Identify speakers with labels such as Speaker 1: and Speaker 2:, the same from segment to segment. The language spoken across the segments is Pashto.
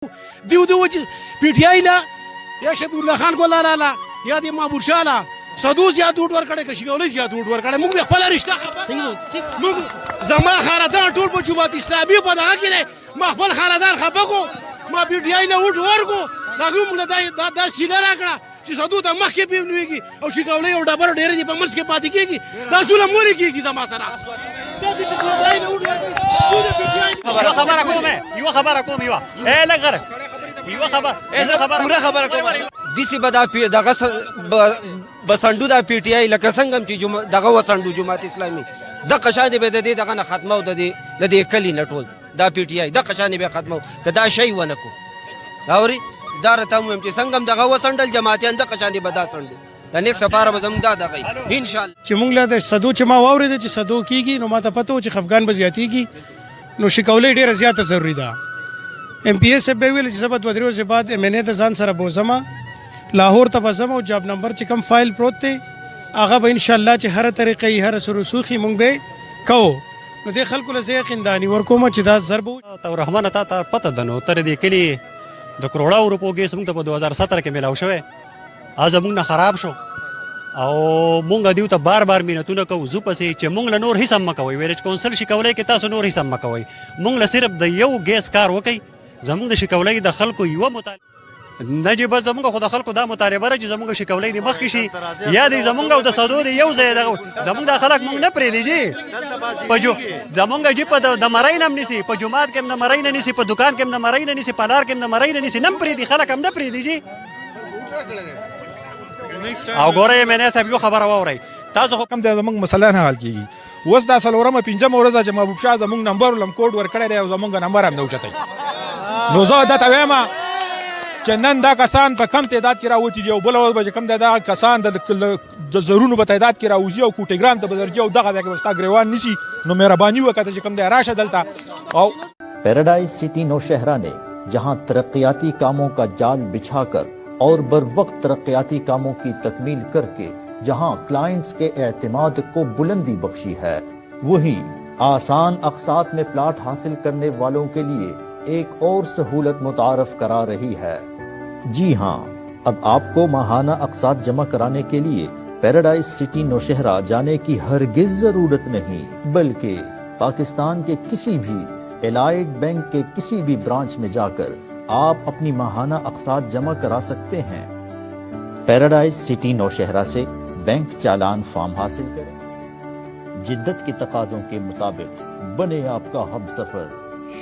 Speaker 1: دیو چې پی ټی آی لا یا شفیع الله خان ګولالا لا یا د محبوب شاه لا سدوس یا دوټ ور کړه کشي کولای یا دوټ ور کړه موږ خپل رشتہ موږ زما خاندان ټول په جماعت اسلامي په دغه کې ما خپل خاندان خپګو ما پی ټی آی لا وټ ورګو دا موږ دا سیله راکړه چې سدو ته مخ کې پیولېږي او شي کولای او ډبر ډېر دي په منځ کې پاتې کېږي دا ټول موري کېږي زما سره
Speaker 2: یو خبره کوم یو اے لګر یو خبر ایزه خبره پوره خبره کوم
Speaker 3: دیسی بدا پی دغه بسندو دا پی ټی آی لکه څنګه چې دغه وسندو جماعت اسلامي د قشاده به د دې دغه نه ختمه او د دې کلی نه ټول دا پی ټی آی د قشانه به ختمه کدا شی ونه کو اوري دا رته مهم چې څنګه دغه وسندل جماعتیان د قشانه به دا سندو د نیک سپاره به زموږ دا دغه ان شاء الله
Speaker 1: چې موږ له صدو چې ما واورید چې صدو کیږي نو ماته پته و چې خفغان به زیاتیږي نو شکولې ډیره زیاته ضروری ده ام پی ایس به ویل چې سبا 2 ورځې بعد ام ان ای ته ځان سره بوزما لاهور ته بزم او جاب نمبر چې کوم فایل پروت دی هغه به ان شاء الله چې هر طریقې هر سروسوخي مونږ به کو نو د خلکو له یقین دانی ورکوم چې دا ضرب
Speaker 2: تو رحمان ته پته دنو تر دې کلی د کروڑا روپو ګیس موږ ته په 2017 کې ملاو شوی از موږ نه خراب شو او مونږ دیو ته بار بار مینتونه کوو زو پسې چې مونږ له نور هیڅ هم مکوئ ویلج کونسل شکولای کې تاسو نور هیڅ هم مکوئ مونږ له صرف د یو ګیس کار وکئ زمونږ د شکولای د خلکو یو مطالبه نجيب زمونږ خو د خلکو دا مطالبه را چې زمونږ شکولای د مخکې شي یا د زمونږ او د سودو د یو ځای زمونږ د خلک مونږ نه پرېږدي جی په جو زمونږ جی په د مرۍ نه هم نیسي په جومات کې هم د مرۍ نه نیسي په دکان کې هم د مرۍ نه نیسي په لار کې هم د مرۍ نه نیسي نه هم پرېږدي خلک هم نه پرېږدي جی او ګوره یې مینه صاحب یو خبره واورئ تاسو خو
Speaker 4: کوم د زمونږ مسله نه حل کېږي اوس دا څلورمه پنځمه ورځ ده چې محبوب شاه زمونږ نمبر ولم کوډ ورکړی دی او زمونږ نمبر هم نه اوچتی نو زه درته وایم چې نن دا کسان په کم تعداد کې راوتي دي او بله ورځ به چې کوم دی دا کسان د زرونو په تعداد کې راوځي او کوټېګرام ته به درځي او دغه ځای کې به ستا ګریوان نیسي نو مهرباني وکړه چې کوم دی راشه دلته او
Speaker 5: paradise city Nowshera ने जहां तरक्याती कामों का जाल बिछाकर और बर वक्त तरक्याती कामों की तकमील करके जहां क्लाइंट्स के एतमाद को बुलंदी बख्शी है वहीं आसान अक़सात में प्लाट हासिल करने वालों के लिए एक और सहूलत मुतारफ करा रही है। जी हाँ, अब आपको माहाना अक़सात जमा कराने के लिए पैराडाइज सिटी नौशहरा जाने की हरगिज जरूरत नहीं, बल्कि पाकिस्तान के किसी भी एलाइड बैंक के किसी भी ब्रांच में जाकर आप अपनी माहाना अक़सात जमा करा सकते हैं। पैराडाइज सिटी नौशहरा से बैंक चालान फॉर्म हासिल करें। जिद्दत की तकाज़ों के मुताबिक बने आपका हम सफर।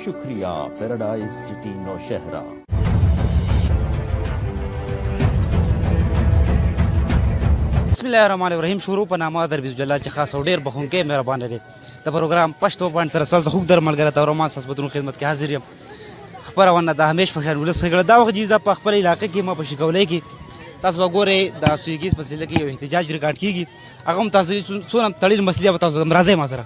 Speaker 5: शुक्रिया पैराडाइज सिटी नौशहरा।
Speaker 3: बिस्मिल्लाहिर्रहमानिर्रहीम शुरू په نامه در بسم الله چې خاص او ډیر بخونکې مهربان لري د پروګرام پښتو باندې سره ساز خوب در ملګری ته رومان ساز بدون خدمت کې حاضر یم خبرونه د همیش په شان ولس خګړه دا وخت جیزه په خپل علاقې کې ما په شکولې کې تاسو وګورئ د سویګیس په سلسله کې یو احتجاج ریکارډ کیږي هغه هم تاسو څونه تړل مسلې به تاسو راځي ما سره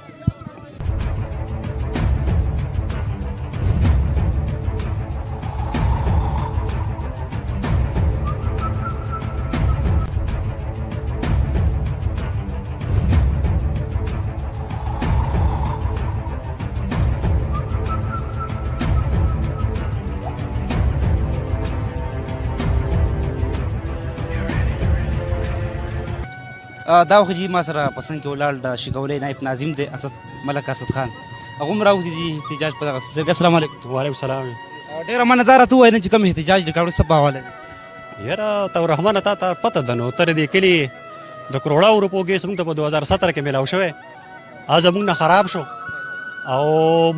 Speaker 3: دا وخت جی ما سره پسند کې ولاړ د شکولې نائب ناظم دی اسد ملک اسد خان هغه هم راوځي دي احتجاج په دغه سره السلام علیکم
Speaker 2: وعلیکم السلام
Speaker 3: ډېره مننه ته وایي چې کوم احتجاج ریکارډ څه په حواله دی
Speaker 2: یاره تو رحمان ته پته دنو تر دې کلی د کروڑا روپو ګیس موږ ته په 2017 کې ملاو شوی از موږ نه خراب شو او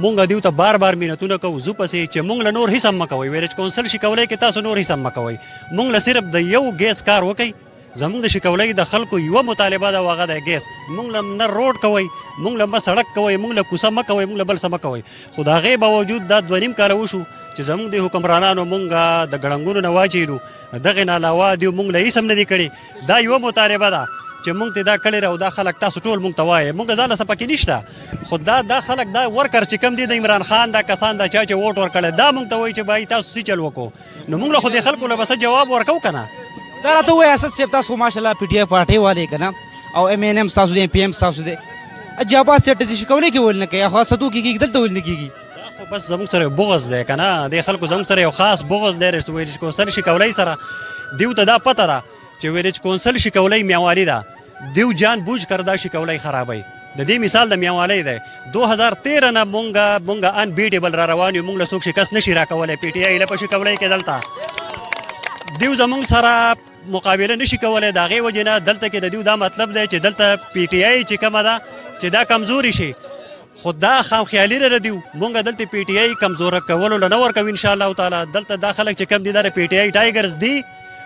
Speaker 2: مونږ دیو ته بار بار مینتونه کوو زو پسې چې مونږ له نور هیڅ هم مکوئ ویلج کونسل شکولای کې تاسو نور هیڅ هم مکوئ مونږ له صرف د یو ګیس کار وکئ زمونږ د شکولای د خلکو یو مطالبه ده هغه د ګیس مونږ له نه روډ کوئ مونږ له سړک کوئ مونږ له کوڅه مه کوئ مونږ له بل څه مه کوئ خو د هغې باوجود دا 2.5 کاله وشو چې زمونږ د حکمرانانو مونږ د ګړنګونو نه واچېلو دغې نه علاوه دیو مونږ له هیڅ هم نه دي کړي دا یوه مطالبه ده چې مونږ ته دا کړی او دا خلک تاسو ټول مونږ ته وایي مونږ ځاله څه پکې نشته خو دا خلک دا ورکر چې کم دي د عمران خان دا کسان دا چا چې ووټ ورکړی دا مونږ ته وایي چې بای تاسو څه چل وکړو نو مونږ له خو دې خلکو له به څه جواب ورکوو که نه
Speaker 3: دا راته وایي اسد صاحب تاسو ماشاءالله پی ټی آی پارټۍ والې که نه او ایم این ایم ستاسو دی ایم پی ایم ستاسو دی جابات سیټ چې شکولې کې ول نه کوي خو سدو کېږي دلته ول نه کېږي
Speaker 2: خو بس زموږ سره بغض دی که نه د خلکو زموږ سره یو خاص بغض دی ویلیج کونسل شکولۍ سره دیو ته دا پته ده چې ویلیج کونسل شکولۍ میوالي ده دیو جان بوج کر دا شکولۍ خرابوي د دې مثال د میوالۍ دی 2013 نه مونږ ان بیټیبل را روان یو مونږ له څوک شکست نشي راکولی پی ټي آی له په شکولۍ کې دلته دیو زمونږ سره مقابله نشي کولی د هغې وجې نه دلته کې د دیو دا مطلب دی چې دلته پی ټي آی چې کومه ده چې دا کمزوري شي خو دا خامخیالي لره دیو مونږ دلته پی ټي آی کمزوره کولو له نه ورکوو انشاءالله تعالی دلته دا خلک چې کم دي دا د پی ټي آی ټایګرز دي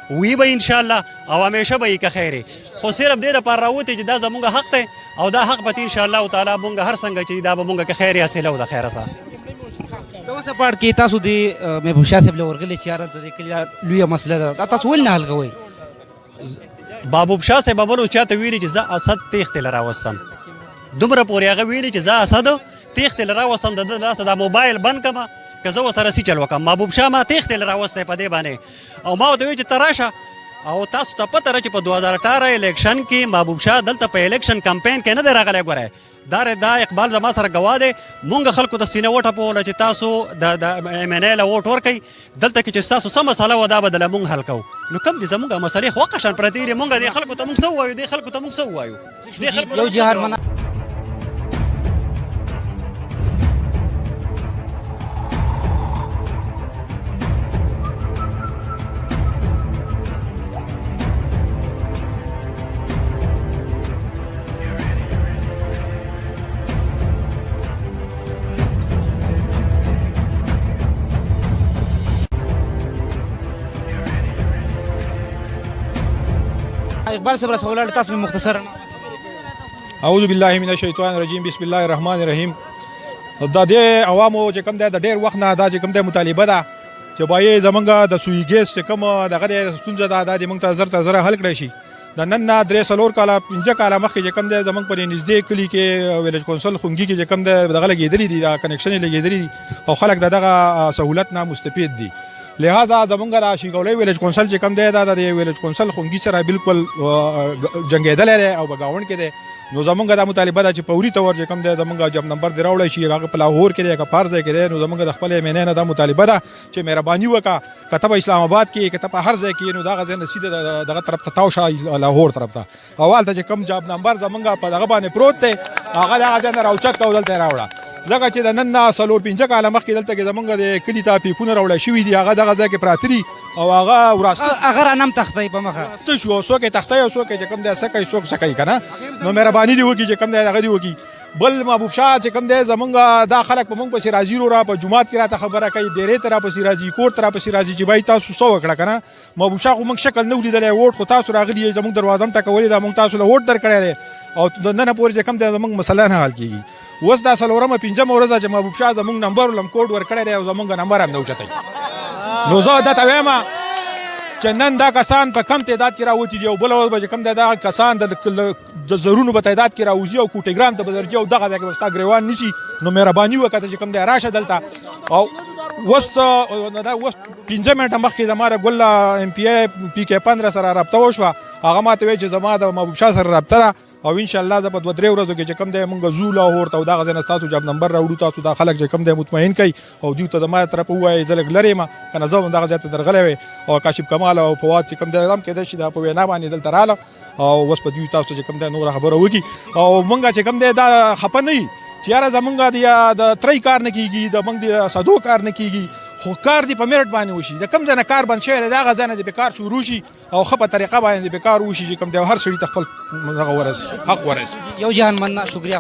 Speaker 2: وی به انشاءالله او همیشه به یې که خیر خو صرف دې دپاره راوتې چې دا زمونږ حق دی او دا حق به انشاءالله تعالی مونږ هر څنګه چې دا به مونږ که خیر حاصله و د خیره سره
Speaker 6: دغه سپاړ کې تاسو د محبوب شاه صاحب له ورغلي چې یاره د دې کلي لویه مسله ده دا تاسو ولې نه حل کوئ
Speaker 2: محبوب شاه صاحب بلو چاته ویلي چې زه اسد تیښتې له راوستم دومره پورې هغه ویلي چې زه اسد تیښتې له راوستم د ده لاسه دا موبایل بند کړمه که زه ورسره سي چل وکړم محبوب شاه ما تیښتې له راوستی په دې باندې او ما ورته وویل چې ته راشه او تاسو ته پته ده چې په 2018 الیکشن کې محبوب شاه دلته په الیکشن کمپین کې نه دی راغلی ګورئ دا اقبال زما سره ګواه دی مونږ خلکو ته سینه وټپوله چې تاسو د ایم ان ای له ووټ ورکئ دلته کې چې ستاسو څه مسله وه دا به دله مونږ حل کوو نو کوم دي زمونږ مسلې خو وقشان پرتې دي مونږ دې خلکو ته مونږ څه ووایو دې خلکو ته مونږ څه ووایو
Speaker 6: یو جهاد منع اقبال صاحب رسول الله تاسو مختصرا
Speaker 4: اعوذ بالله من الشیطان الرجیم بسم الله الرحمن الرحیم دا د عوامو چې کوم دی د ډېر وخت نه دا چې کوم دی مطالبه ده چې باید زمونږ د سوی ګیس چې کوم دغه د ستونزه ده دا د موږ ته زر ته زره حل کړی شي د نن نه 3 کاله 15 کاله مخکې چې کوم دی زمونږ په نږدې کلي کې ویلیج کونسل خونګي کې چې کوم دی دغه لګېدلي دي دا کنیکشن یې لګېدلي دي او خلک د دغه سهولت نه مستفید دي لہذا زمونږ د شیګولۍ ویلیج کونسل چې کوم دی دا د ویلیج کونسل خونګي سره بالکل جنګېدلی دی او بګاوند کې دی نو زمونږ دا مطالبه ده چې فوري طور چې کوم دی زمونږ جب نمبر دی راوړی شي هغه په لاهور کې دی که په هر ځای کې دی نو زمونږ د خپل ایم ان ای نه دا مطالبه ده چې مهرباني وکړه که ته په اسلام آباد کې که ته په هر ځای کې نو دغه ځای نه سیده دغه طرف ته تاو شه لاهور طرف ته او هلته چې کوم جاب نمبر زمونږ په دغه باندې پروت دی هغه دغه ځای نه راوچت کړه او دلته یې راوړه ځکه چې د نن نه 4-5 کاله مخکې دلته کې زمونږ د کلي ته پیپونه راوړی شوي دي هغه دغه ځای کې پراته دي او هغه وراسته
Speaker 6: هغه رانم تختی په مخه
Speaker 4: ست شو څوک یې تختی او څوک یې چې کوم دی څه کوي څوک څه کوي که نه نو مهرباني دې وکړي چې کوم دی هغه دې وکړي بل محبوب شاه چې کوم دی زمونږ دا خلک په موږ پسې راځي را په جومات کې راته خبره کوي ډېرې ته راپسې راځي کور ته راپسې راځي چې بای تاسو څه وکړه که نه محبوب شاه خو موږ شکل نه ولیدلی ووټ خو تاسو راغلي یې زموږ دروازه هم ټکولې ده موږ تاسو له ووټ درکړی دی او د ننه پورې چې کوم دی زموږ مسله نه حل کېږي اوس دا 4مه ورځ ده چې محبوب شاه زموږ نمبر ولم کوډ ورکړی دی او زموږ نمبر هم نه اوچتی نو زه درته وایم چې نن دا کسان په کم تعداد کې راوتي دي او بله ورځ به چې کوم دی دا کسان د زرونو په تعداد کې راوځي او کوټېګرام ته به درځي او دغه ځای کې به ستا ګریوان نیسي نو مهرباني وکړه چې کوم دی راشه دلته او اوس 15 منټه مخکې زما د ګل ایم پی ای پی کې 15 سره رابطه وشوه هغه ما ته وایي چې زما د محبوب شاه سره رابطه ده او انشاءالله زه په 2-3 ورځو کې چې کوم دی مونږ ځو لاهور ته او دغه ځای نه ستاسو جاب نمبر راوړو تاسو دا خلک چې کوم دی مطمئن کوي او دوی ته زما طرفه ووایي زه لږ لرې یم که نه زه هم دغه ځای ته درغلی وی او کاشف کمال او فواد چې کوم دی هم کېدای شي دا په وینا باندې دلته راله او اوس په دوی تاسو چې کوم دی نوره خبره وکړي او مونږ چې کوم دی دا خفه نه یي چې یاره زمونږ د ترۍ کار نه کېږي د مونږ د سدو کار نه کېږي خو کار دی په میرټ باندې وشي د کوم ځای نه کار بند شوی دی د هغه ځای نه د کار شروع شي او ښه په طریقه باندې د کار وشي چې کوم دی هر سړي ته خپل دغه ورسي حق ورسي
Speaker 6: یو جهان مننه شکریہ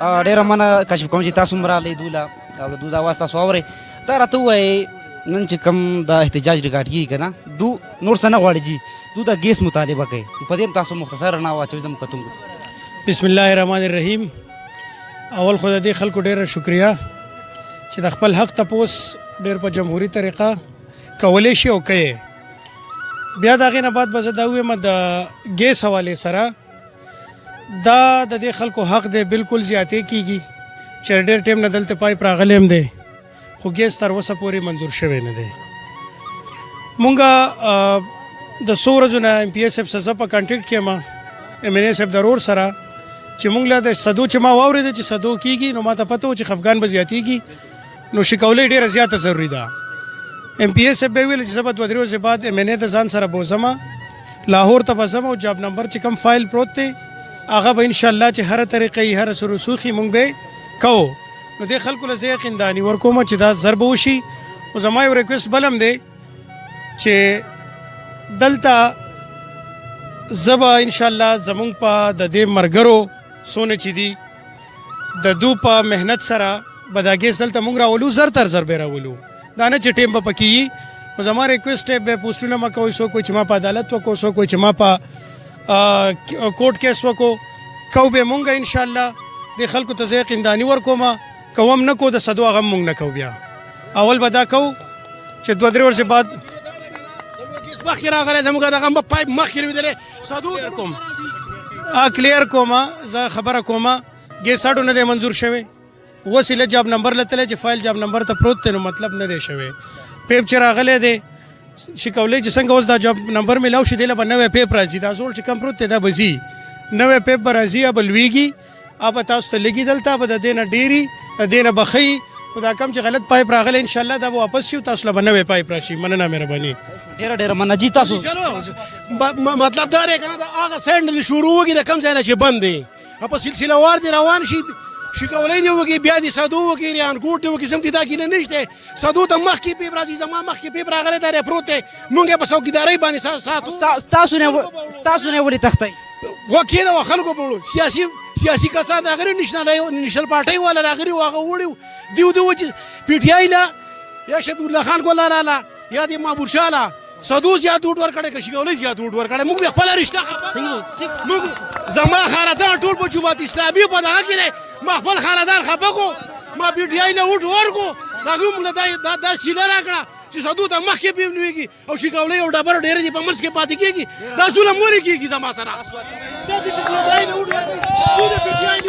Speaker 6: ډېره مننه کشف کوم چې تاسو هم راغلئ دوله او د دوی اواز تاسو اورئ دا راته ووایئ نن چې کوم دا احتجاج ریکارډ کېږي که نه دو نور څه نه غواړي جي دو د ګیس مطالبه کوي په دې هم تاسو مختصر نه واچوئ زموږ کتونکو
Speaker 7: بسم الله الرحمن الرحیم اول خو د دې خلکو ډېره شکریه چې د خپل حق تپوس ډېر په جمهوري طریقه کولی شي او کوي بیا د هغې نه بعد به زه دا ووایم د ګیس حوالې سره دا د دې خلکو حق دی بالکل زیاتې کېږي چې ډېر ټیم نه دلته پایپ راغلی هم دی خو ګیس تر اوسه پورې منظور شوی نه دی. مونږ د څو ورځو نه ایم پی ایس صاحب سره زه په کانټیکټ کې یم ایم این اے صاحب د رور سره چې مونږ له د صدو چې ما واورېده چې صدو کېږي نو ما ته پته و چې خفګان به زیاتېږي نو شکولۍ ډېره زیاته ضروري ده. ایم پی ایس صاحب به ویل چې زه به 2-3 ورځې بعد ایم این اے د ځان سره بوځم لاهور ته به ځم او جاب نمبر چې کوم فایل پروت دی هغه به انشاءالله چې هره طریقې هره سروسوخي مونږ به کوو. نو دې خلکو له زه یقین داني ورکوم چې دا ضرب وشي. او زما یو ریکویسټ بل هم دی چې دلته زه به انشاءالله زمونږ په د دې ملګرو څونه چې دي د دو په محنت سره به دا ګیس دلته مونږ راولو زر تر زر به راولو دا نه چې ټیم به پکې وي. خو زما ریکویسټ دی بیا پوسټونه مه کوئ څوک وایي چې ما په عدالت وکړو څوک وایي چې ما په کوټ کیس وکړو کو به مونږ انشاءالله دې خلکو ته زه یقینداني ورکوم کوم نه کو د صدو هغه مونږ نه کوو. بیا اول به دا کوو چې 2-3 ورځې بعد
Speaker 1: مخکې راغلی زموږ دغه پایپ مخکې لوېدلی صدو
Speaker 7: کوم کلیر کوم زه خبره کوم ګیس اډو نه دی منظور شوی وسیله جاب نمبر لتلی چې فایل جاب نمبر ته پروت دی نو مطلب نه دی شوی. پیپ چې راغلی دی شکولۍ چې څنګه اوس دا جاب نمبر میلاو شي دی له به نوی پیپ راځي دا زوړ چې کم پروت دی دا به ځي نوی پیپ به راځي یا به لویږي به تاسو ته لګي دلته به د دې نه ډېري د دې نه به ښیي خو دا کم چې غلط پایپ راغلی انشاءالله دا به واپس شي تاسو له به نوی پایپ راشي. مننه مهرباني
Speaker 6: ډېره ډېره مننه جي تاسو
Speaker 1: مطلب دا دی که نه د هغه سایډ نه دې شروع وکړي د کوم ځای نه چې بند دی په سلسله وار دې روان شي شکولۍ دې وکړي بیا دې صدو وکړي ریانکوټ دې وکړي زموږ دا کینه نشته صدو ته مخکې پیپ راځي زما مخکې پیپ راغلی دا پروت دی مونږ یې په څوکیدارۍ باندې ساتو.
Speaker 6: تاسو نه ولې تښتئ
Speaker 1: وکیل و خلکو به وړو سیاسي کسان راغلي نیشنل پارټۍ والا راغلي وو هغه وړي دیو دو چې پی ټي آی له یا شفیع الله خان ګلاره له یا د محبوب شاه له صدو زیات ووټ ورکړی که شکولۍ زیات ووټ ورکړی مونږ خپله رشته مونږ زما خاندان ټول په جماعت اسلامي په دغه کې دی ما خپل خاندان خفه کړو ما پی ټي آی له ووټ ورکړو هغوی موږ له دا سیله راکړه چې صدو ته مخکې پیپ لوېږي او شکولۍ او ډبرو ډېرې دي په منځ کې پاتې کېږي دا ظلم ولې کېږي زما سره دا د پی ټي آی نه ووټ ورکوي دوی د پی ټي آی